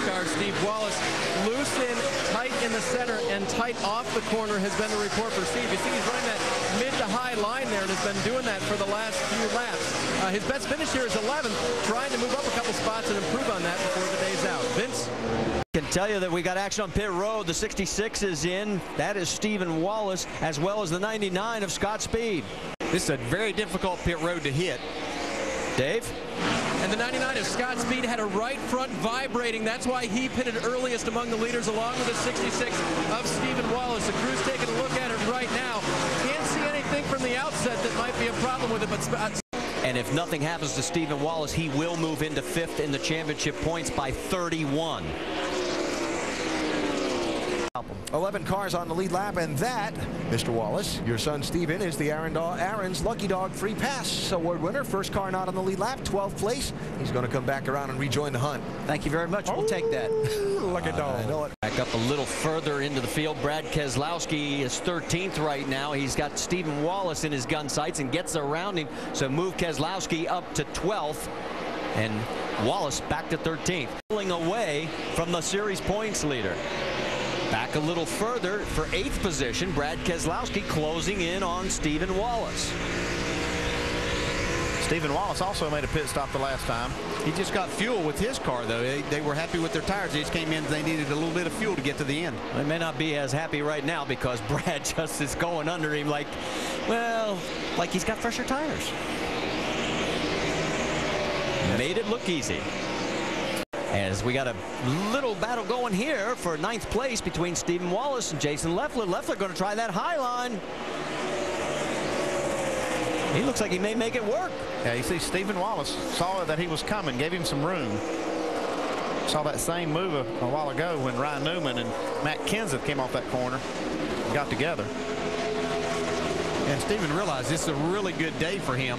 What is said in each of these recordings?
car, Steve Wallace. Loose in, tight in the center, and tight off the corner has been the report for Steve. You see he's running that mid to high line there and has been doing that for the last few laps. His best finish here is 11th, trying to move up a couple spots and improve on that before the day's out. Vince? I can tell you that we got action on pit road. The 66 is in. That is Stephen Wallace, as well as the 99 of Scott Speed. This is a very difficult pit road to hit. Dave? And the 99 of Scott Speed had a right front vibrating. That's why he pitted earliest among the leaders, along with the 66 of Stephen Wallace. The crew's taking a look at it right now. Can't see anything from the outset that might be a problem with it, but and if nothing happens to Stephen Wallace, he will move into 5th in the championship points by 31. 11 cars on the lead lap, and that, Mr. Wallace, your son Stephen, is the Aaron's Lucky Dog Free Pass Award winner. First car not on the lead lap, 12th place. He's going to come back around and rejoin the hunt. Thank you very much. We'll take that. Lucky Dog. I know it. Back up a little further into the field. Brad Keselowski is 13th right now. He's got Stephen Wallace in his gun sights and gets around him. So move Keselowski up to 12th. And Wallace back to 13th. Pulling away from the series points leader. Back a little further for 8th position. Brad Keselowski closing in on Stephen Wallace. Stephen Wallace also made a pit stop the last time. He just got fuel with his car, though. They were happy with their tires. They just came in. They needed a little bit of fuel to get to the end. They may not be as happy right now because Brad just is going under him like, well, like he's got fresher tires. Made it look easy. As we got a little battle going here for 9th place between Stephen Wallace and Jason Leffler. Leffler going to try that high line. He looks like he may make it work. Yeah, you see Stephen Wallace saw that he was coming, gave him some room. Saw that same move a while ago when Ryan Newman and Matt Kenseth came off that corner and got together. And Stephen realized this is a really good day for him.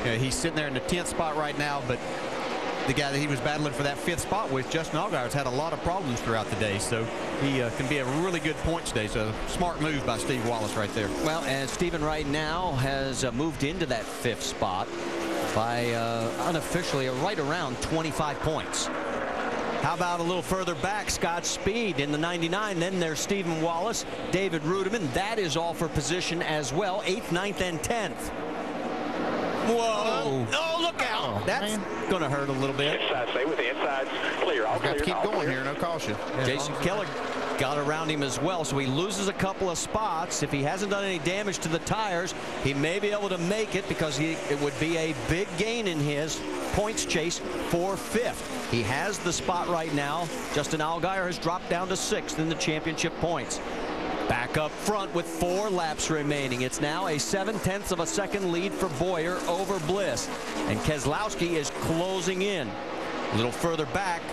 He's sitting there in the 10th spot right now, but the guy that he was battling for that 5th spot with, Justin Allgaier, has had a lot of problems throughout the day, so he can be a really good points day. So smart move by Steve Wallace right there. Well, and Stephen right now has moved into that 5th spot by unofficially right around 25 points. How about a little further back, Scott Speed in the 99. Then there's Stephen Wallace, David Rudiman. That is all for position as well. 8th, 9th, and 10th. Whoa. Oh, look out. That's going to hurt a little bit. Inside, stay with the insides. Clear. All clear. Got to keep going here. No caution. Jason Keller got around him as well, so he loses a couple of spots. If he hasn't done any damage to the tires, he may be able to make it because it would be a big gain in his points chase for 5th. He has the spot right now. Justin Allgaier has dropped down to 6th in the championship points. Back up front with 4 laps remaining. It's now a 7/10 of a second lead for Boyer over Bliss. And Keselowski is closing in. A little further back,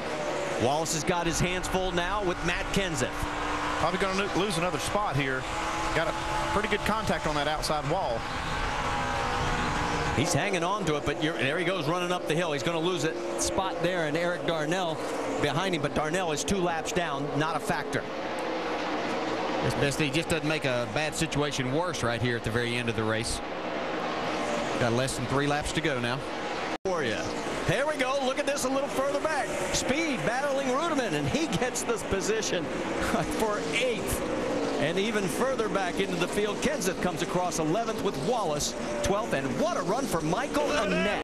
Wallace has got his hands full now with Matt Kenseth. Probably going to lose another spot here. Got a pretty good contact on that outside wall. He's hanging on to it, but there he goes running up the hill. He's going to lose a spot there, and Eric Darnell behind him, but Darnell is 2 laps down, not a factor. He just doesn't make a bad situation worse right here at the very end of the race. Got less than 3 laps to go now. For you. Here we go. Look at this a little further back. Speed battling Rudiman, and he gets this position for 8th. And even further back into the field, Kenseth comes across 11th with Wallace, 12th. And what a run for Michael Annett.